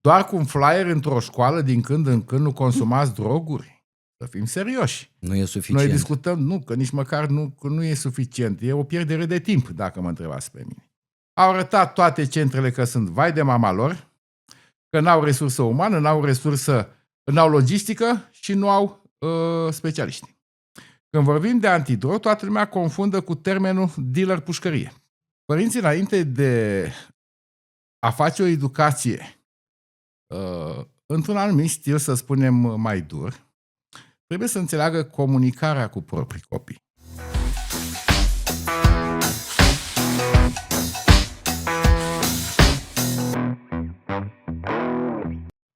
Doar cu un flyer într-o școală din când în când nu consumați droguri? Să fim serioși. Nu e Noi suficient. discutăm, nu, că nici măcar nu e suficient. E o pierdere de timp, dacă mă întrebați pe mine. Au arătat toate centrele că sunt vai de mama lor, că n-au resursă umană, n-au logistică și nu au specialiști. Când vorbim de antidrog, toată lumea confundă cu termenul dealer pușcărie. Părinții, înainte de a face o educație într-un anumit stil, să spunem, mai dur, trebuie să înțeleagă comunicarea cu proprii copii.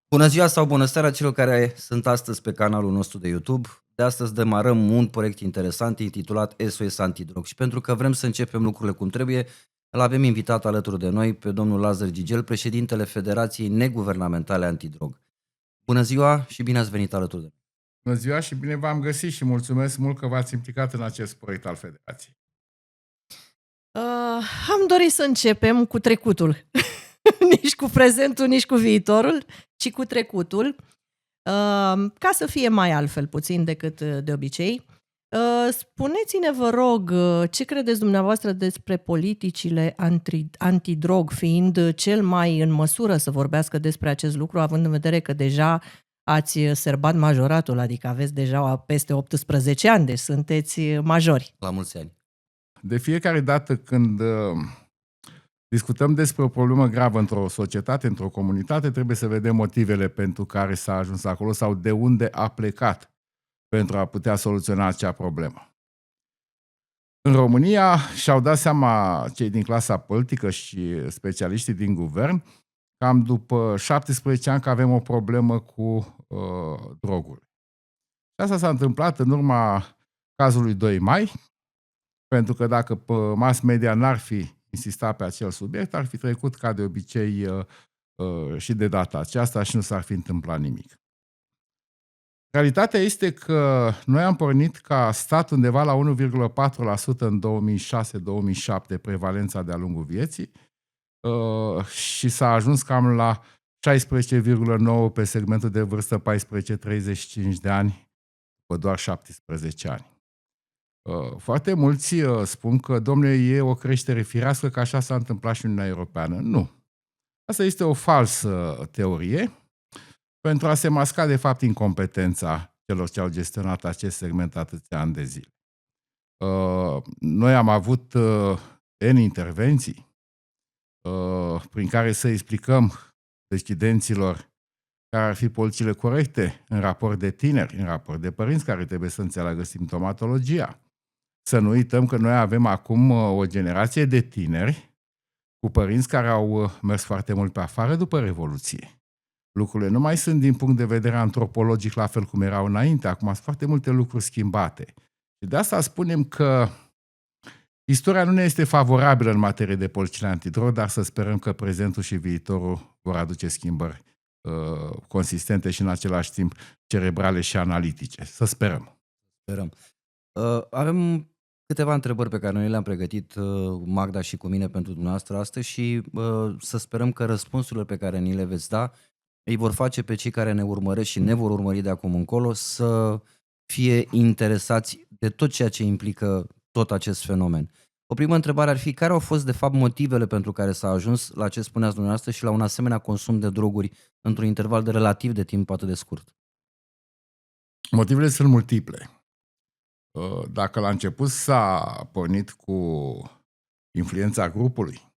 Bună ziua sau bună seara celor care sunt astăzi pe canalul nostru de YouTube. De astăzi demarăm un proiect interesant intitulat SOS Antidrog și pentru că vrem să începem lucrurile cum trebuie, îl avem invitat alături de noi pe domnul Lazar Gigel, președintele Federației Neguvernamentale Antidrog. Bună ziua și bine ați venit alături de noi. Bună ziua și bine v-am găsit și mulțumesc mult că v-ați implicat în acest proiect al Federației. Am dorit să începem cu trecutul. Nici cu prezentul, nici cu viitorul, ci cu trecutul, ca să fie mai altfel puțin decât de obicei. Spuneți-ne, vă rog, ce credeți dumneavoastră despre politicile antidrog, fiind cel mai în măsură să vorbească despre acest lucru, având în vedere că deja ați sărbat majoratul, adică aveți deja peste 18 ani, deci sunteți majori. La mulți ani. De fiecare dată când discutăm despre o problemă gravă într-o societate, într-o comunitate, trebuie să vedem motivele pentru care s-a ajuns acolo sau de unde a plecat pentru a putea soluționa acea problemă. În România și-au dat seama cei din clasa politică și specialiștii din guvern cam după 17 ani că avem o problemă cu drogurile. Și asta s-a întâmplat în urma cazului 2 Mai, pentru că dacă mass media n-ar fi insistat pe acel subiect, ar fi trecut ca de obicei și de data aceasta și nu s-ar fi întâmplat nimic. Realitatea este că noi am pornit ca stat undeva la 1,4% în 2006-2007 prevalența de-a lungul vieții și s-a ajuns cam la 16,9% pe segmentul de vârstă 14-35 de ani, după doar 17 ani. Foarte mulți spun că, domnule, e o creștere firească, că așa s-a întâmplat și în Uniunea Europeană. Nu. Asta este o falsă teorie pentru a se masca, de fapt, incompetența celor ce au gestionat acest segment atâția ani de zile. Noi am avut N intervenții prin care să explicăm decidenților care ar fi politicile corecte în raport de tineri, în raport de părinți care trebuie să înțeleagă simptomatologia. Să nu uităm că noi avem acum o generație de tineri cu părinți care au mers foarte mult pe afară după Revoluție. Lucrurile nu mai sunt din punct de vedere antropologic la fel cum erau înainte, acum sunt foarte multe lucruri schimbate. Și de asta spunem că istoria nu ne este favorabilă în materie de politicile antidrog, dar să sperăm că prezentul și viitorul vor aduce schimbări consistente și în același timp cerebrale și analitice. Să sperăm. Sperăm. Avem câteva întrebări pe care noi le-am pregătit, Magda și cu mine, pentru dumneavoastră astăzi și să sperăm că răspunsurile pe care ni le veți da îi vor face pe cei care ne urmăresc și ne vor urmări de acum încolo să fie interesați de tot ceea ce implică tot acest fenomen. O primă întrebare ar fi: care au fost de fapt motivele pentru care s-a ajuns la ce spuneați dumneavoastră și la un asemenea consum de droguri într-un interval de relativ de timp atât de scurt? Motivele sunt multiple. Dacă la început s-a pornit cu influența grupului,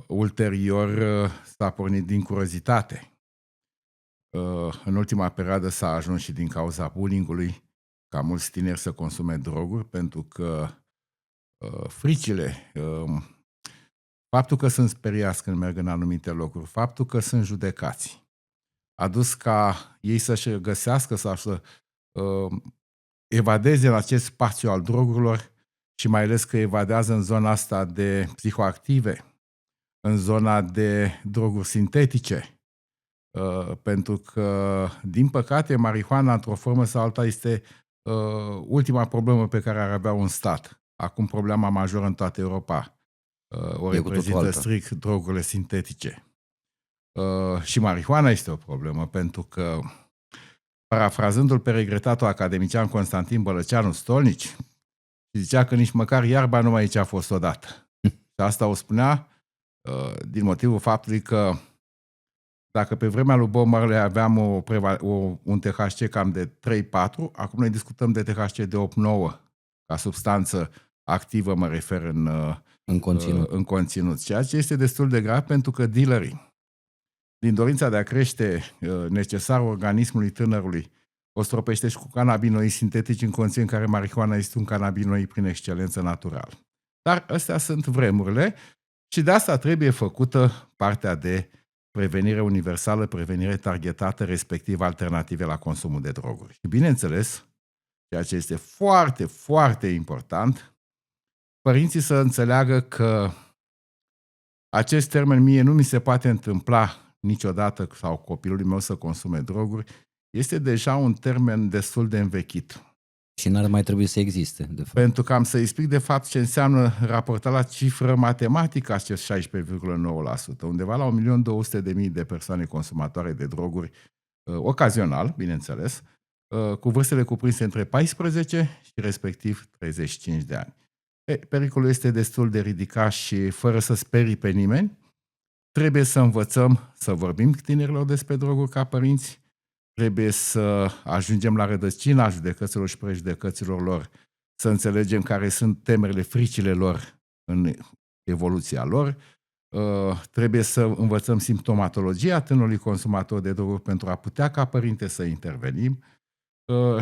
ulterior s-a pornit din curiozitate. În ultima perioadă s-a ajuns și din cauza bullying-ului ca mulți tineri să consume droguri, pentru că fricile, faptul că sunt speriați când merg în anumite locuri, faptul că sunt judecați, a dus ca ei să-și găsească sau să evadeze în acest spațiu al drogurilor și mai ales că evadează în zona asta de psihoactive, în zona de droguri sintetice, pentru că, din păcate, marihuana, într-o formă sau alta, este ultima problemă pe care ar avea un stat. Acum problema majoră în toată Europa o reprezintă strict drogurile sintetice. Și marihuana este o problemă, pentru că, parafrazându-l pe regretatul academician Constantin Bălăceanu Stolnici, zicea că nici măcar iarba nu mai aici a fost odată. Și asta o spunea din motivul faptului că dacă pe vremea lui Bob Marley aveam un THC cam de 3-4, acum noi discutăm de THC de 8-9 ca substanță activă, mă refer în conținut. Ceea ce este destul de grav, pentru că dealerii, din dorința de a crește necesarul organismului tânărului, o stropește și cu cannabinoidi sintetici în condiții în care marihuana este un cannabinoid prin excelență natural. Dar astea sunt vremurile și de asta trebuie făcută partea de prevenire universală, prevenire targetată, respectiv alternative la consumul de droguri. Și bineînțeles, ceea ce este foarte, foarte important, părinții să înțeleagă că acest termen mie nu mi se poate întâmpla niciodată sau copilului meu să consume droguri, este deja un termen destul de învechit. Și n-ar mai trebui să existe, de fapt. Pentru că am să explic de fapt ce înseamnă raportat la cifră matematică acest 16,9%. Undeva la 1.200.000 de persoane consumatoare de droguri, ocazional, bineînțeles, cu vârstele cuprinse între 14 și respectiv 35 de ani. Pericolul este destul de ridicat și fără să sperii pe nimeni, trebuie să învățăm să vorbim tinerilor despre droguri ca părinți, trebuie să ajungem la rădăcina judecăților și prejudecăților lor, să înțelegem care sunt temerile, fricile lor în evoluția lor, trebuie să învățăm simptomatologia tânărului consumator de droguri pentru a putea ca părinte să intervenim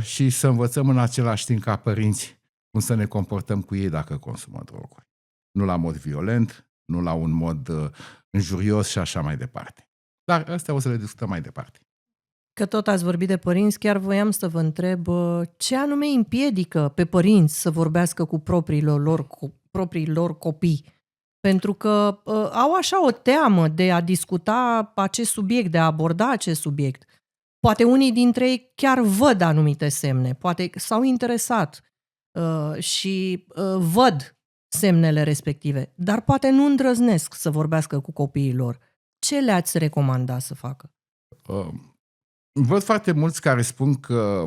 și să învățăm în același timp ca părinți cum să ne comportăm cu ei dacă consumă droguri. Nu la mod violent, nu la un mod injurios și așa mai departe. Dar astea o să le discutăm mai departe. Că tot ați vorbit de părinți, chiar voiam să vă întreb ce anume împiedică pe părinți să vorbească cu propriii lor copii. Pentru că au așa o teamă de a discuta acest subiect, de a aborda acest subiect. Poate unii dintre ei chiar văd anumite semne, poate s-au interesat și văd semnele respective, dar poate nu îndrăznesc să vorbească cu copiii lor. Ce le-ați recomanda să facă? Văd foarte mulți care spun că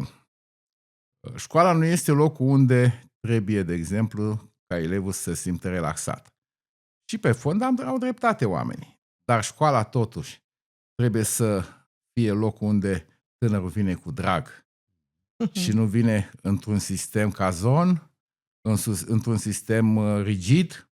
școala nu este locul unde trebuie, de exemplu, ca elevul să se simtă relaxat. Și pe fond au dreptate oamenii. Dar școala, totuși, trebuie să fie locul unde tânărul vine cu drag și nu vine într-un sistem cazon, într-un sistem rigid,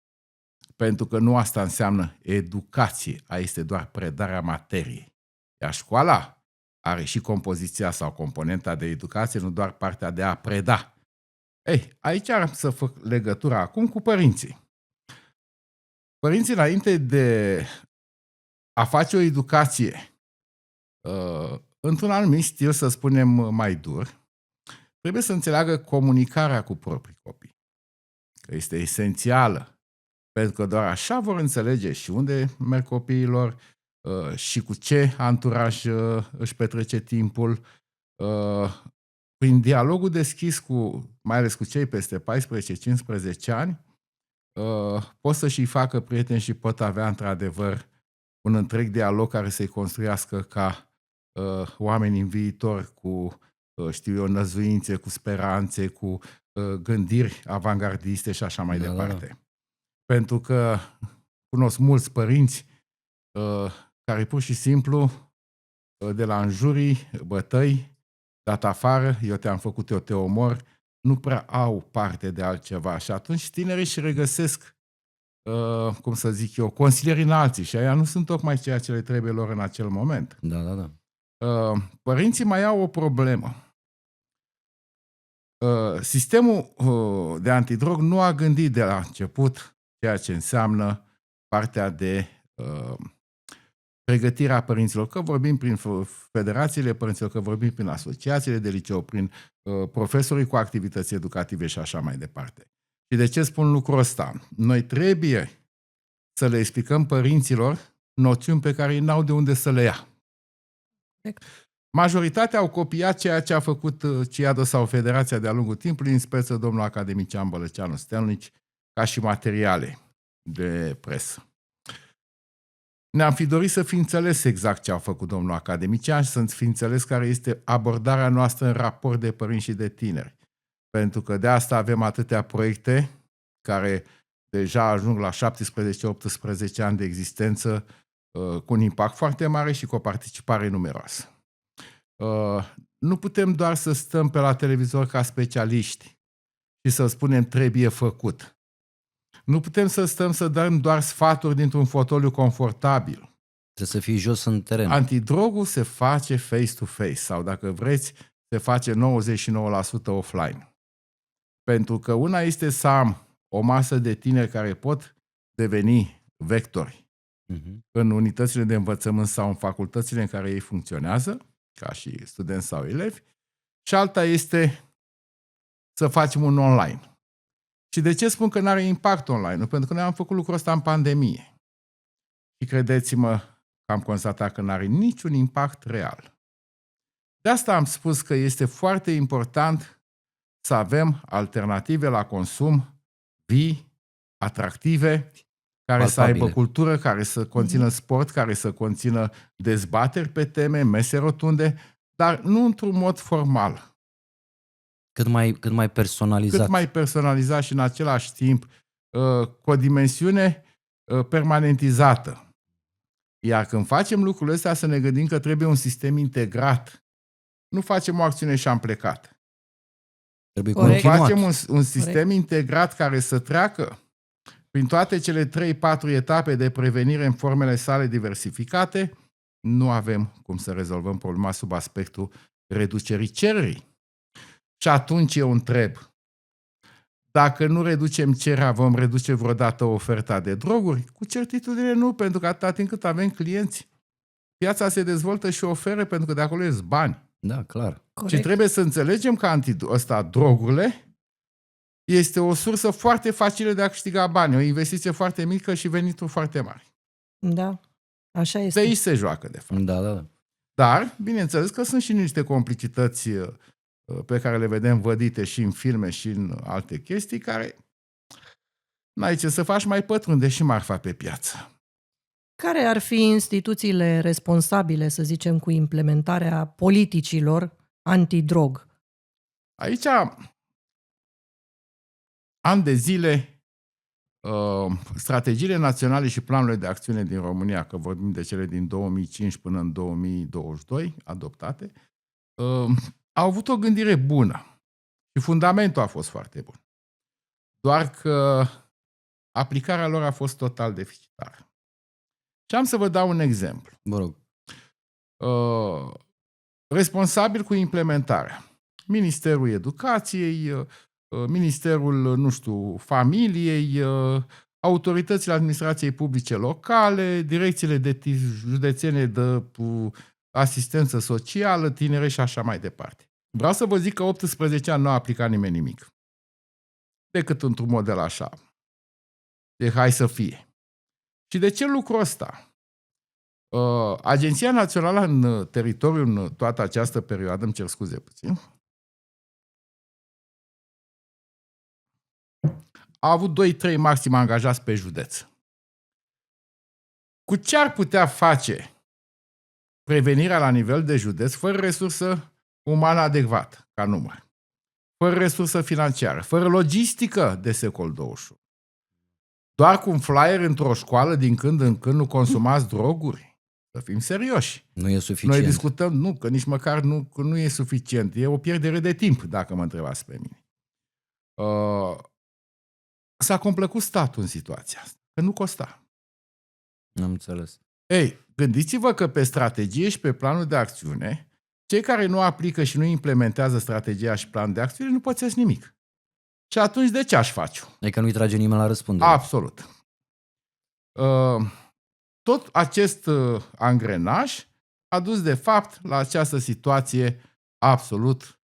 pentru că nu asta înseamnă educație, aici este doar predarea materiei. Iar școala are și compoziția sau componenta de educație, nu doar partea de a preda. Aici ar să fac legătura acum cu părinții. Părinții, înainte de a face o educație într-un anumit stil, să spunem, mai dur, trebuie să înțeleagă comunicarea cu proprii copii. Că este esențială, pentru că doar așa vor înțelege și unde merg copiilor, și cu ce anturaj își petrece timpul. Prin dialogul deschis, mai ales cu cei peste 14-15 ani, pot să-și facă prieteni și pot avea într-adevăr un întreg dialog care să-i construiască ca oameni în viitor cu, năzuințe, cu speranțe, cu gândiri avangardiste și așa mai departe. Da. Pentru că cunosc mulți părinți care pur și simplu de la înjurii, bătăi, dat afară, eu te-am făcut, eu te omor, nu prea au parte de altceva. Și atunci tinerii își regăsesc, cum să zic eu, consilieri în alții și aia nu sunt tocmai ceea ce le trebuie lor în acel moment. Da. Părinții mai au o problemă. Sistemul de antidrog nu a gândit de la început ceea ce înseamnă partea de pregătirea părinților, că vorbim prin federațiile părinților, că vorbim prin asociațiile de liceu, prin profesorii cu activități educative și așa mai departe. Și de ce spun lucrul ăsta? Noi trebuie să le explicăm părinților noțiuni pe care ei n-au de unde să le ia. Majoritatea au copiat ceea ce a făcut CIADO sau Federația de-a lungul timpului, în speță domnul academician Bălăceanu Stelnici, ca și materiale de presă. Ne-am fi dorit să fi înțeles exact ce a făcut domnul academician și să fi înțeles care este abordarea noastră în raport de părinți și de tineri. Pentru că de asta avem atâtea proiecte care deja ajung la 17-18 ani de existență cu un impact foarte mare și cu o participare numeroasă. Nu putem doar să stăm pe la televizor ca specialiști și să spunem trebuie făcut. Nu putem să stăm să dăm doar sfaturi dintr-un fotoliu confortabil. Trebuie să fii jos în teren. Antidrogul se face face-to-face sau, dacă vreți, se face 99% offline. Pentru că una este să am o masă de tineri care pot deveni vectori în unitățile de învățământ sau în facultățile în care ei funcționează, ca și studenți sau elevi, și alta este să facem un online. Și de ce spun că nu are impact online? Pentru că noi am făcut lucrul ăsta în pandemie. Și credeți-mă că am constatat că nu are niciun impact real. De asta am spus că este foarte important să avem alternative la consum vii, atractive, care să aibă cultură, care să conțină sport, care să conțină dezbateri pe teme, mese rotunde, dar nu într-un mod formal. Cât mai personalizat. Cât mai personalizat și în același timp cu o dimensiune permanentizată. Iar când facem lucrurile astea, să ne gândim că trebuie un sistem integrat. Nu facem o acțiune și am plecat. Trebuie continuat. Facem un sistem integrat care să treacă prin toate cele 3-4 etape de prevenire în formele sale diversificate. Nu avem cum să rezolvăm problema sub aspectul reducerii cererii. Și atunci eu întreb, dacă nu reducem cererea, vom reduce vreodată oferta de droguri? Cu certitudine nu, pentru că atâta timp cât avem clienți, piața se dezvoltă și oferă, pentru că de acolo ies bani. Da, clar. Corect. Și trebuie să înțelegem că drogurile este o sursă foarte facilă de a câștiga bani, o investiție foarte mică și venituri foarte mari. Da, așa este. De aici se joacă, de fapt. Da. Dar, bineînțeles că sunt și niște complicități pe care le vedem vădite și în filme și în alte chestii, care n-ai ce să faci, mai pătrunde și marfa pe piață. Care ar fi instituțiile responsabile, să zicem, cu implementarea politicilor antidrog? Aici, ani de zile, strategiile naționale și planurile de acțiune din România, că vorbim de cele din 2005 până în 2022, adoptate, au avut o gândire bună și fundamentul a fost foarte bun. Doar că aplicarea lor a fost total deficitară. Și am să vă dau un exemplu. Vă rog. Responsabil cu implementarea. Ministerul Educației, Ministerul, familiei, autoritățile administrației publice locale, direcțiile județene de asistență socială, tinere și așa mai departe. Vreau să vă zic că 18 ani nu a aplicat nimeni nimic. Decât într-un model așa. De hai să fie. Și de ce lucrul ăsta? Agenția Națională în teritoriu în toată această perioadă, îmi cer scuze puțin, a avut 2-3 maxim angajați pe județ. Cu ce ar putea face prevenirea la nivel de județ fără resursă umană adecvată ca număr, fără resursă financiară, fără logistică de secol 21? Doar cu un flyer într-o școală din când în când nu consumați droguri? Să fim serioși. Nu e suficient. Noi discutăm, că nici măcar nu e suficient. E o pierdere de timp, dacă mă întrebați pe mine. S-a complăcut statul în situația asta, că nu costa. Am înțeles. Ei, gândiți-vă că pe strategie și pe planul de acțiune, cei care nu aplică și nu implementează strategia și planul de acțiune nu pățesc nimic. Și atunci de ce aș face-o? Adică nu-i trage nimeni la răspundere. Absolut. Tot acest angrenaj a dus de fapt la această situație absolut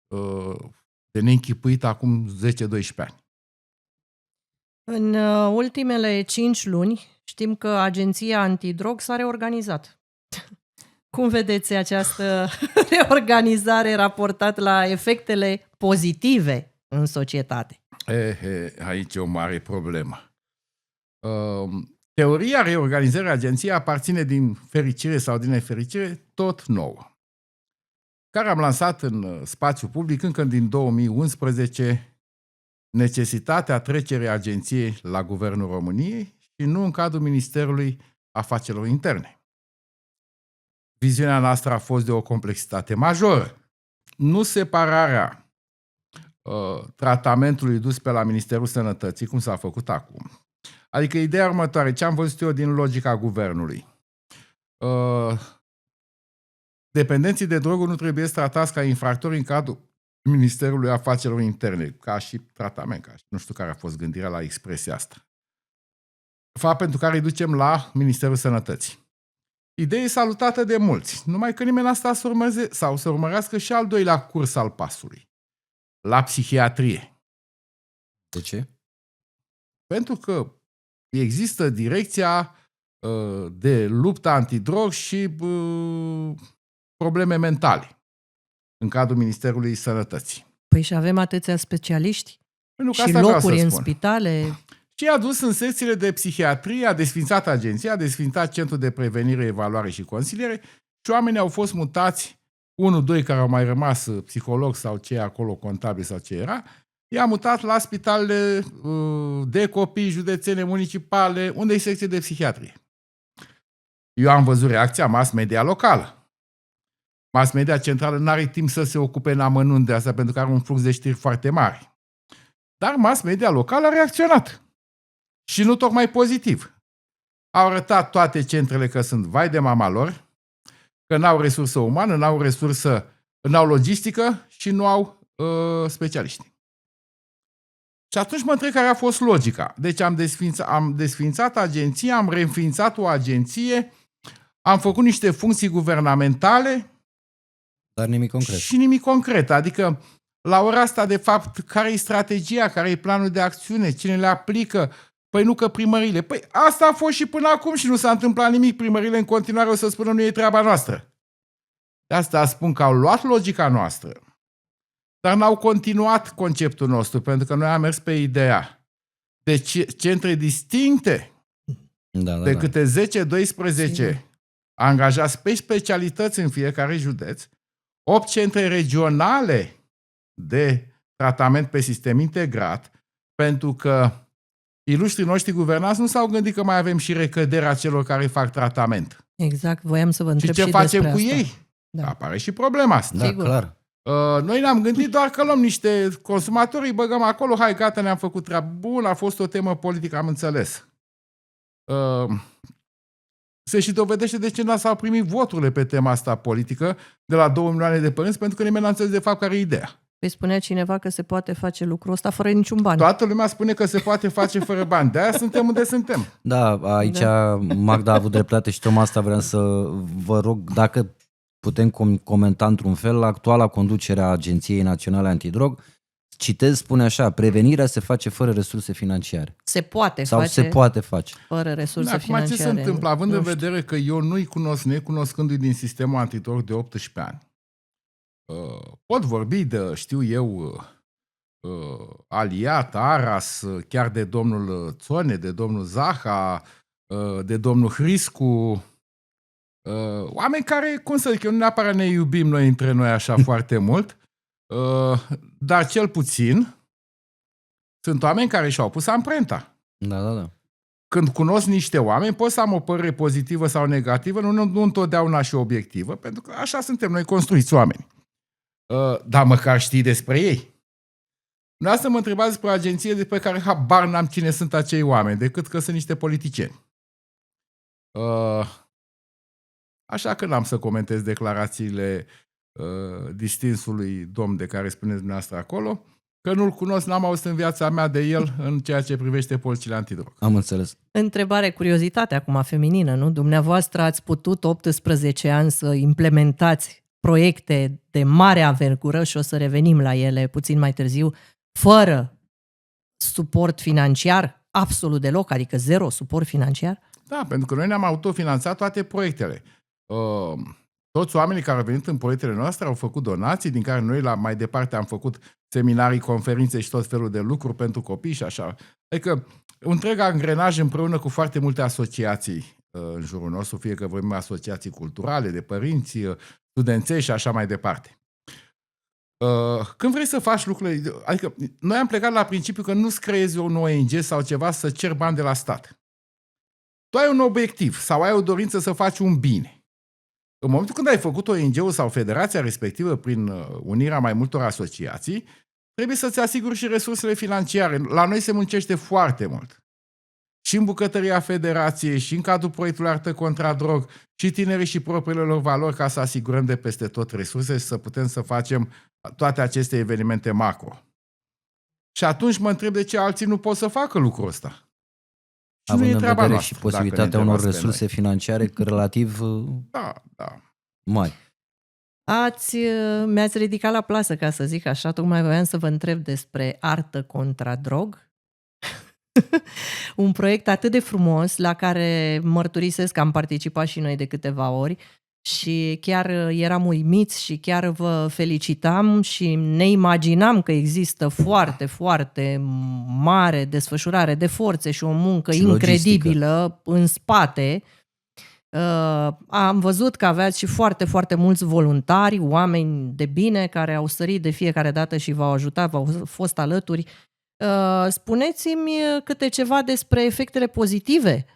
de neînchipuit acum 10-12 ani. În ultimele 5 luni știm că Agenția Antidrog s-a reorganizat. Cum vedeți această reorganizare raportat la efectele pozitive în societate? Aici e o mare problemă. Teoria reorganizării agenției aparține din fericire sau din nefericire tot nouă, care am lansat în spațiu public încă din 2011 necesitatea trecerii agenției la Guvernul României și nu în cadrul Ministerului Afacerilor Interne. Viziunea noastră a fost de o complexitate majoră. Nu separarea tratamentului dus pe la Ministerul Sănătății, cum s-a făcut acum. Adică ideea următoare, ce am văzut eu din logica guvernului. Dependenții de droguri nu trebuie tratați ca infractori în cadrul Ministerului Afacerilor Interne, ca și tratament, nu știu care a fost gândirea la expresia asta. Fapt pentru care îi ducem la Ministerul Sănătății. Idee salutată de mulți, numai că nimeni asta să urmărească și al doilea curs al pasului, la psihiatrie. De ce? Pentru că există direcția de luptă antidrog și probleme mentale în cadrul Ministerului Sănătății. Păi și avem atâția specialiști Pentru că și asta vreau locuri să în spun. spitale. Și a dus în secțiile de psihiatrie, a desfințat agenția, a desfințat Centrul de Prevenire, Evaluare și Consiliere și oamenii au fost mutați, 1-2 care au mai rămas psiholog sau cei acolo contabil sau ce era, i-a mutat la spitalele de copii, județene, municipale, unde e secție de psihiatrie. Eu am văzut reacția mass media locală. Mass media centrală nu are timp să se ocupe în amănunt de asta pentru că are un flux de știri foarte mare. Dar mass media locală a reacționat. Și nu tocmai pozitiv. Au arătat toate centrele că sunt vai de mama lor, că n-au resursă umană, n-au logistică și nu au specialiști. Și atunci mă întreb care a fost logica. Deci am desființat agenția, am reînființat o agenție, am făcut niște funcții guvernamentale, dar nimic concret. Și nimic concret. Adică, la ora asta, de fapt, care e strategia, care e planul de acțiune, cine le aplică? Păi nu că primările. Păi asta a fost și până acum și nu s-a întâmplat nimic. Primările în continuare o să spună nu e treaba noastră. De asta spun că au luat logica noastră, dar n-au continuat conceptul nostru, pentru că noi am mers pe ideea de centre distincte de câte 10-12 angajați pe specialități în fiecare județ, 8 centre regionale de tratament pe sistem integrat, pentru că ilustrii noștri guvernanți nu s-au gândit că mai avem și recăderea celor care fac tratament. Exact, voiam să vă întreb și ce și facem despre cu asta. ei? Da. Apare și problema asta. Da, Sigur. clar. Noi ne-am gândit doar că luăm niște consumatori, îi băgăm acolo, hai, gata, ne-am făcut treabă. Bun, a fost o temă politică, am înțeles. Se și dovedește de ce n s-au primit voturile pe tema asta politică de la 2 milioane de părinți, pentru că nimeni n-a înțeles de fapt care e ideea. Păi spunea cineva că se poate face lucrul ăsta fără niciun ban. Toată lumea spune că se poate face fără bani. De-aia suntem unde suntem. Da, aici Magda a avut dreptate și tocmai asta vreau să vă rog dacă putem comenta într-un fel la actuala conducere a Agenției Naționale Antidrog. Citez, spune așa, prevenirea se face fără resurse financiare. Se poate Sau face se poate face. fără resurse Acum financiare. ce se întâmplă? Având Nu în știu. vedere că eu nu-i cunosc, necunoscându-i din sistemul antidrog de 18 ani, pot vorbi de, știu eu, Aliat, Aras, chiar de domnul Țone, de domnul Zaha, de domnul Hriscu, oameni care, cum să zic eu, nu neapărat ne iubim noi între noi așa foarte mult, dar cel puțin sunt oameni care și-au pus amprenta. Da. Când cunosc niște oameni, pot să am o părere pozitivă sau negativă, nu întotdeauna și obiectivă, pentru că așa suntem noi construiți oameni. Dar măcar știi despre ei. Nu să mă întrebați despre o agenție despre care habar n-am cine sunt acei oameni, decât că sunt niște politicieni. Așa că n-am să comentez declarațiile distinsului domn de care spuneți dumneavoastră acolo, că nu-l cunosc, n-am auzit în viața mea de el în ceea ce privește polițile antidrog. Am înțeles. Întrebare, curiozitate acum feminină, nu? Dumneavoastră ați putut 18 ani să implementați proiecte de mare anvergură și o să revenim la ele puțin mai târziu, fără suport financiar, absolut deloc, adică zero suport financiar? Da, pentru că noi ne-am autofinanțat toate proiectele. Toți oamenii care au venit în proiectele noastre au făcut donații, din care noi mai departe am făcut seminarii, conferințe și tot felul de lucruri pentru copii și așa. Adică un întreg angrenaj împreună cu foarte multe asociații în jurul nostru, fie că vorbim asociații culturale, de părinți, studențești și așa mai departe. Când vrei să faci lucrurile, adică noi am plecat la principiu că nu-ți creezi un ONG sau ceva să ceri bani de la stat. Tu ai un obiectiv sau ai o dorință să faci un bine. În momentul când ai făcut ONG-ul sau federația respectivă prin unirea mai multor asociații, trebuie să-ți asiguri și resursele financiare. La noi se muncește foarte mult. Și în bucătăria federației, și în cadrul proiectului Artă contra drog, și tinerii și propriile lor valori ca să asigurăm de peste tot resurse și să putem să facem toate aceste evenimente macro. Și atunci mă întreb de ce alții nu pot să facă lucrul ăsta. Și având nu e în treaba vedere noastră, și posibilitatea unor dacă ne întrebați resurse financiare relativ da. mari. Mi-ați ridicat la plasă, ca să zic așa, tocmai voiam să vă întreb despre Artă contra drog. Un proiect atât de frumos la care mărturisesc că am participat și noi de câteva ori și chiar eram uimiți și chiar vă felicitam și ne imaginam că există foarte, foarte mare desfășurare de forțe și o muncă Și incredibilă în spate. Am văzut că aveați și foarte, foarte mulți voluntari, oameni de bine care au sărit de fiecare dată și v-au ajutat, v-au fost alături. Spuneți-mi câte ceva despre efectele pozitive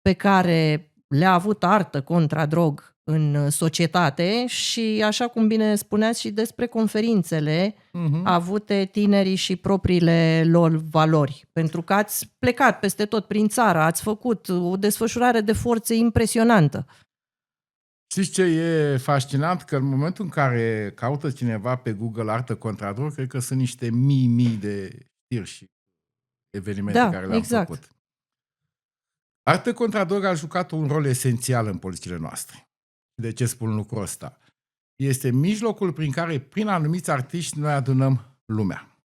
pe care le-a avut Artă contra drog în societate și, așa cum bine spuneați, și despre conferințele avute tinerii și propriile lor valori. Pentru că ați plecat peste tot prin țară, ați făcut o desfășurare de forțe impresionantă. Știți ce e fascinant? Că în momentul în care caută cineva pe Google Artă contra drog, cred că sunt niște mii de știri și evenimente care le-am făcut. Artă contra drog a jucat un rol esențial în politicile noastre. De ce spun lucrul ăsta? Este mijlocul prin care, prin anumiți artiști, noi adunăm lumea.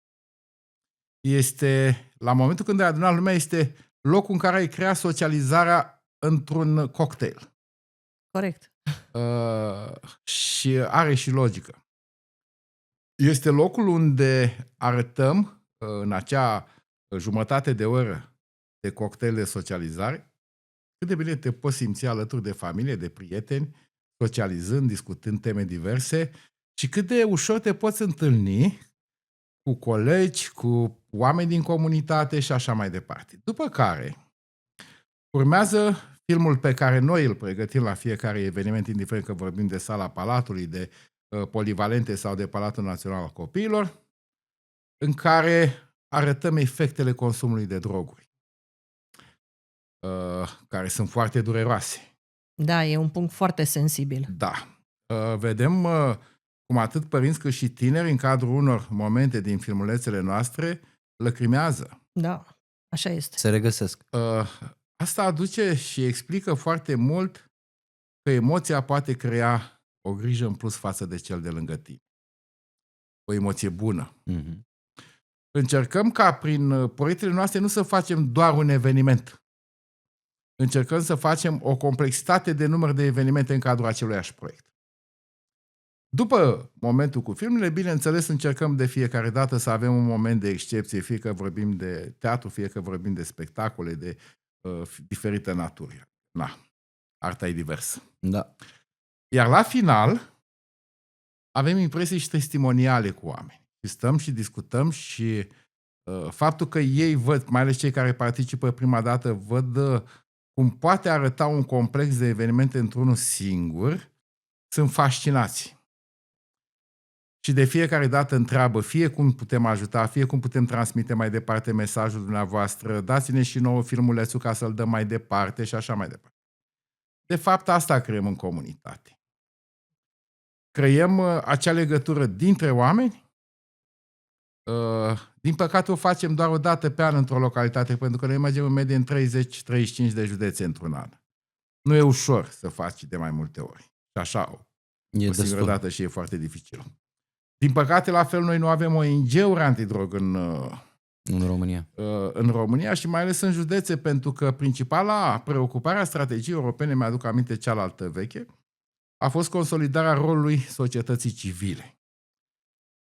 La momentul când ai adunat lumea, este locul în care ai creat socializarea într-un cocktail. Corect. Și are și logică. Este locul unde arătăm în acea jumătate de oră de cocktail de socializare cât de bine te poți simți alături de familie, de prieteni, socializând, discutând teme diverse și cât de ușor te poți întâlni cu colegi, cu oameni din comunitate și așa mai departe. După care urmează filmul pe care noi îl pregătim la fiecare eveniment, indiferent că vorbim de Sala Palatului, de Polivalente sau de Palatul Național al Copiilor, în care arătăm efectele consumului de droguri, care sunt foarte dureroase. Da, e un punct foarte sensibil. Da. Vedem cum atât părinți cât și tineri, în cadrul unor momente din filmulețele noastre, lăcrimează. Da, așa este. Se regăsesc. Asta aduce și explică foarte mult că emoția poate crea o grijă în plus față de cel de lângă tine. O emoție bună. Încercăm ca prin proiectele noastre nu să facem doar un eveniment. Încercăm să facem o complexitate de număr de evenimente în cadrul aceluiași proiect. După momentul cu filmele, bineînțeles, încercăm de fiecare dată să avem un moment de excepție, fie că vorbim de teatru, fie că vorbim de spectacole de diferită natură. Arta e diversă. Da. Iar la final, avem impresii și testimoniale cu oameni. Și stăm și discutăm și faptul că ei văd, mai ales cei care participă prima dată, văd cum poate arăta un complex de evenimente într-unul singur, sunt fascinați. Și de fiecare dată întreabă fie cum putem ajuta, fie cum putem transmite mai departe mesajul dumneavoastră, dați-ne și nouă filmulețul ca să-l dăm mai departe și așa mai departe. De fapt, asta creăm în comunitate. Creăm acea legătură dintre oameni. Din păcate o facem doar o dată pe an într-o localitate, pentru că noi mergem în medie în 30-35 de județe într-un an. Nu e ușor să faci de mai multe ori. Și așa, o singură dată și e foarte dificil. Din păcate, la fel, noi nu avem ONG-uri antidrog în România. În România și mai ales în județe, pentru că principala preocupare a strategiei europene, mi-aduc aminte cealaltă veche, a fost consolidarea rolului societății civile.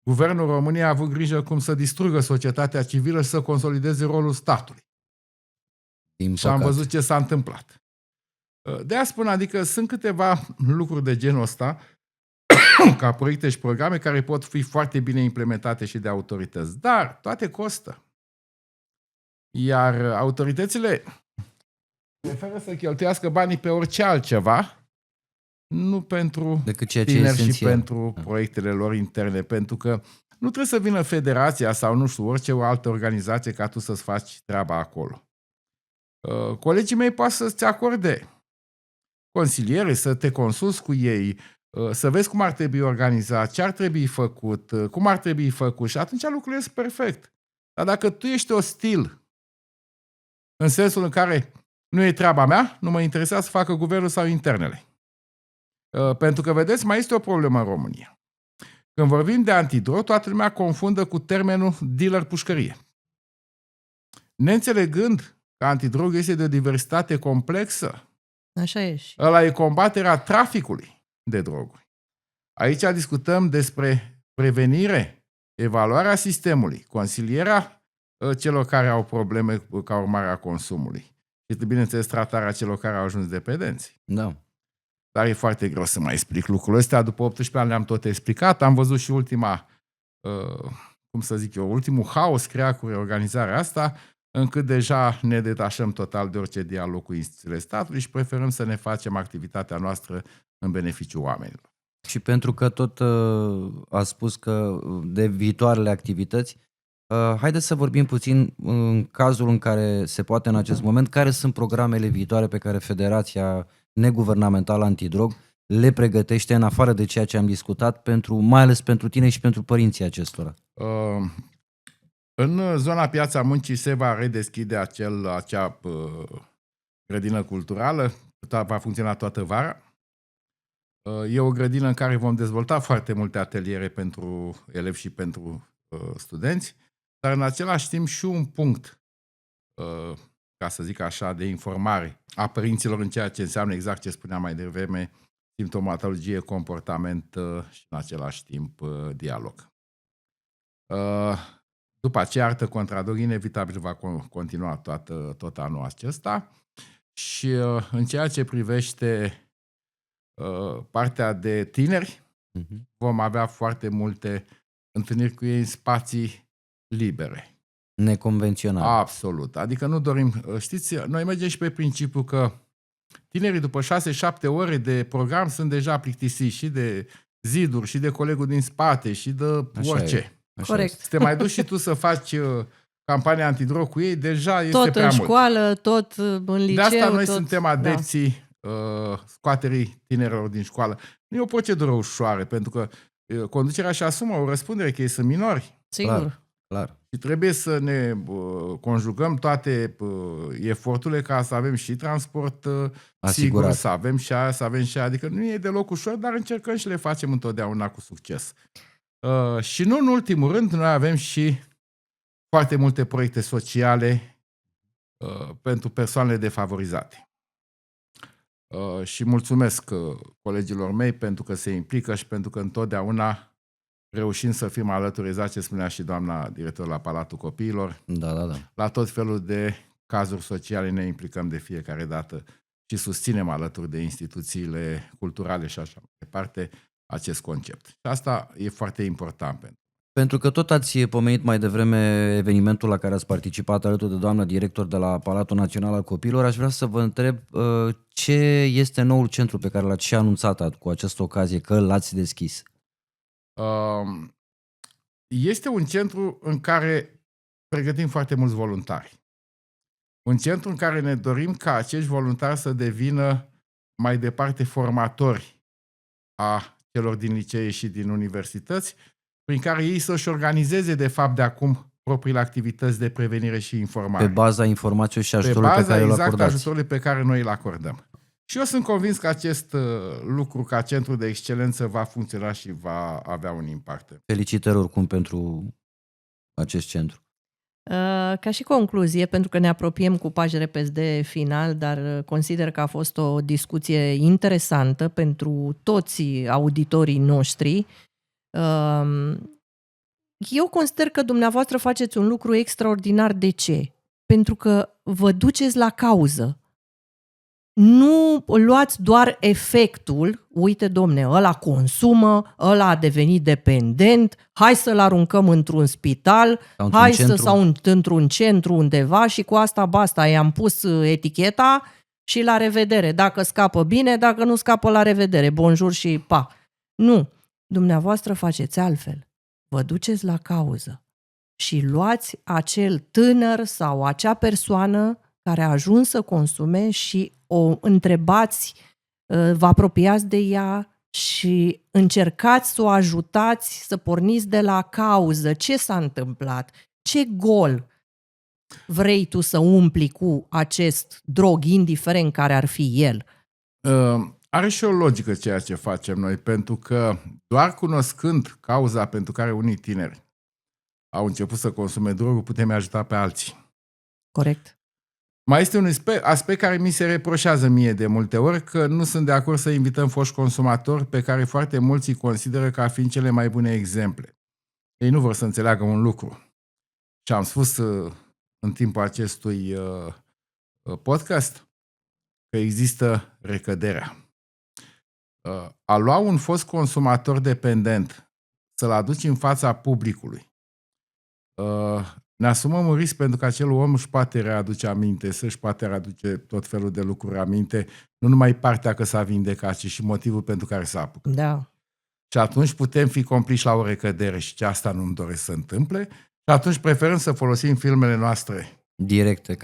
Guvernul României a avut grijă cum să distrugă societatea civilă și să consolideze rolul statului. Din și am păcate. văzut ce s-a întâmplat. De-aia spun, adică sunt câteva lucruri de genul ăsta, ca proiecte și programe, care pot fi foarte bine implementate și de autorități, dar toate costă. Iar autoritățile preferă să cheltuiască banii pe orice altceva, nu pentru Decât ceea ce e tineri și esențial. pentru proiectele lor interne, pentru că nu trebuie să vină federația sau nu știu, orice altă organizație ca tu să-ți faci treaba acolo. Colegii mei poate să-ți acorde consiliere, să te consulți cu ei, să vezi cum ar trebui organizat, ce ar trebui făcut, cum ar trebui făcut și atunci lucrurile sunt perfect. Dar dacă tu ești ostil, în sensul în care nu e treaba mea, nu mă interesează să facă guvernul sau internele. Pentru că, vedeți, mai este o problemă în România. Când vorbim de antidrog, toată lumea confundă cu termenul dealer-pușcărie. Neînțelegând că antidrog este de o diversitate complexă. Așa e și. Ăla e combaterea traficului de droguri. Aici discutăm despre prevenire, evaluarea sistemului, consilierea celor care au probleme ca urmare a consumului și, bineînțeles, tratarea celor care au ajuns dependenți. Da. Dar e foarte greu să mai explic lucrurile astea. După 18 ani le-am tot explicat. Am văzut și ultimul haos creat cu reorganizarea asta, încât deja ne detașăm total de orice dialog cu instituțiile statului și preferăm să ne facem activitatea noastră în beneficiul oamenilor. Și pentru că tot a spus că de viitoarele activități, haideți să vorbim puțin în cazul în care se poate în acest moment, care sunt programele viitoare pe care Federația Neguvernamentală Antidrog le pregătește în afară de ceea ce am discutat, mai ales pentru tine și pentru părinții acestora. În zona Piața Muncii se va redeschide acea grădină culturală, va funcționa toată vara. E o grădină în care vom dezvolta foarte multe ateliere pentru elevi și pentru studenți, dar în același timp și un punct, ca să zic așa, de informare a părinților în ceea ce înseamnă exact ce spuneam mai devreme, simptomatologie, comportament și în același timp dialog. După aceea, artă contra drog, inevitabil va continua tot anul acesta și în ceea ce privește partea de tineri, vom avea foarte multe întâlniri cu ei în spații libere. Neconvenționale. Absolut. Adică nu dorim, știți, noi mergem și pe principiu că tinerii după 6-7 ore de program sunt deja plictisiți și de ziduri, și de colegul din spate, și de orice. Corect. Să te mai duci și tu să faci campania antidrog cu ei, deja este tot prea în mult. școală, tot în liceu. De asta noi tot, suntem adepții scoaterii tinerilor din școală. Nu e o procedură ușoară, pentru că conducerea și asumă o răspundere că ei sunt minori. Sigur. Clar. Și trebuie să ne conjugăm toate eforturile ca să avem și transport sigur, să avem și aia, să avem și aia. Adică nu e deloc ușor, dar încercăm și le facem întotdeauna cu succes. Și nu în ultimul rând, noi avem și foarte multe proiecte sociale pentru persoanele defavorizate. Și mulțumesc colegilor mei pentru că se implică și pentru că întotdeauna reușim să fim alături, exact ce spunea și doamna director la Palatul Copiilor. Da. La tot felul de cazuri sociale ne implicăm de fiecare dată și susținem alături de instituțiile culturale și așa mai departe acest concept. Și asta e foarte important. Pentru că tot ați pomenit mai devreme evenimentul la care ați participat alături de doamna director de la Palatul Național al Copiilor, aș vrea să vă întreb ce este noul centru pe care l-ați și anunțat cu această ocazie că l-ați deschis. Este un centru în care pregătim foarte mulți voluntari. Un centru în care ne dorim ca acești voluntari să devină mai departe formatori a celor din licee și din universități, prin care ei să-și organizeze de fapt de acum propriile activități de prevenire și informare. Pe baza informației și ajutorului pe care îl acordați. Ajutorului pe care noi îl acordăm. Și eu sunt convins că acest lucru, ca centru de excelență, va funcționa și va avea un impact. Felicitări oricum pentru acest centru. Ca și concluzie, pentru că ne apropiem cu pași repezi de final, dar consider că a fost o discuție interesantă pentru toți auditorii noștri. Eu consider că dumneavoastră faceți un lucru extraordinar. De ce? pentru că vă duceți la cauză. Nu luați doar efectul, uite domne, ăla consumă, ăla a devenit dependent, hai să-l aruncăm într-un spital, sau într-un centru undeva și cu asta basta, i-am pus eticheta și la revedere. Dacă scapă bine, dacă nu scapă, la revedere, bonjour și pa. Nu, dumneavoastră faceți altfel. Vă duceți la cauză și luați acel tânăr sau acea persoană care a ajuns să consume și o întrebați, vă apropiați de ea și încercați să o ajutați să porniți de la cauză. Ce s-a întâmplat? Ce gol vrei tu să umpli cu acest drog, indiferent care ar fi el? Are și o logică ceea ce facem noi, pentru că doar cunoscând cauza pentru care unii tineri au început să consume droguri, putem ajuta pe alții. Corect. Mai este un aspect care mi se reproșează mie de multe ori, că nu sunt de acord să invităm foști consumatori pe care foarte mulți îi consideră ca fiind cele mai bune exemple. Ei nu vor să înțeleagă un lucru. Și am spus în timpul acestui podcast că există recăderea. A lua un fost consumator dependent, să-l aduci în fața publicului, ne asumăm un risc pentru că acel om își poate readuce aminte, își poate readuce tot felul de lucruri aminte, nu numai partea că s-a vindecat, ci și motivul pentru care s-a apucat. Da. Și atunci putem fi compliși la o recădere și asta nu-mi doresc să întâmple. Și atunci preferăm să folosim filmele noastre directe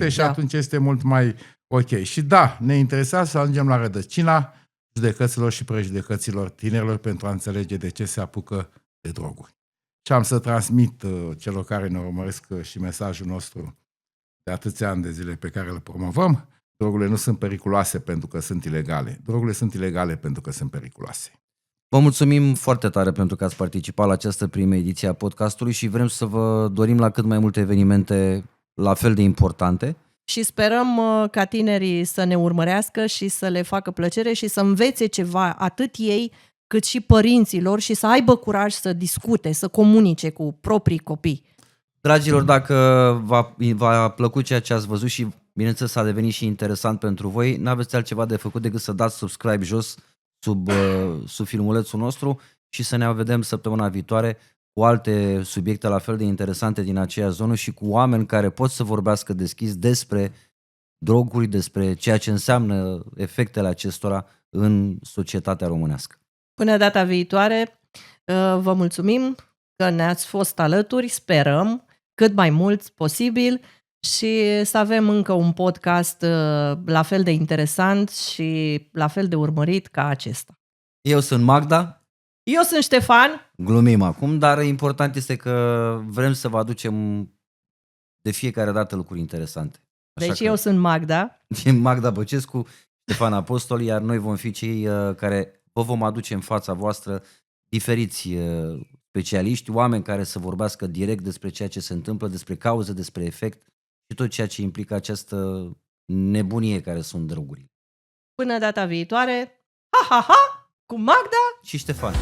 și atunci este mult mai ok. Și da, ne interesează să ajungem la rădăcina judecăților și prejudecăților tinerilor pentru a înțelege de ce se apucă de droguri. Și am să transmit celor care ne urmăresc și mesajul nostru de atâția ani de zile pe care îl promovăm. Drogurile nu sunt periculoase pentru că sunt ilegale. Drogurile sunt ilegale pentru că sunt periculoase. Vă mulțumim foarte tare pentru că ați participat la această primă ediție a podcastului și vrem să vă dorim la cât mai multe evenimente la fel de importante. Și sperăm ca tinerii să ne urmărească și să le facă plăcere și să învețe ceva, atât ei cât și părinților, și să aibă curaj să discute, să comunice cu proprii copii. Dragilor, dacă v-a plăcut ceea ce ați văzut și bineînțeles a devenit și interesant pentru voi, n-aveți altceva de făcut decât să dați subscribe jos sub filmulețul nostru și să ne vedem săptămâna viitoare cu alte subiecte la fel de interesante din aceea zonă și cu oameni care pot să vorbească deschis despre droguri, despre ceea ce înseamnă efectele acestora în societatea românească. Până data viitoare, vă mulțumim că ne-ați fost alături, sperăm cât mai mult posibil și să avem încă un podcast la fel de interesant și la fel de urmărit ca acesta. Eu sunt Magda. Eu sunt Ștefan. Glumim acum, dar important este că vrem să vă aducem de fiecare dată lucruri interesante. Deci eu sunt Magda. Magda Băcescu, Ștefan Apostol, iar noi vom fi cei care vă vom aduce în fața voastră diferiți specialiști, oameni care să vorbească direct despre ceea ce se întâmplă, despre cauză, despre efect și tot ceea ce implică această nebunie care sunt drogurile. Până data viitoare, ha, ha, ha, cu Magda și Ștefan.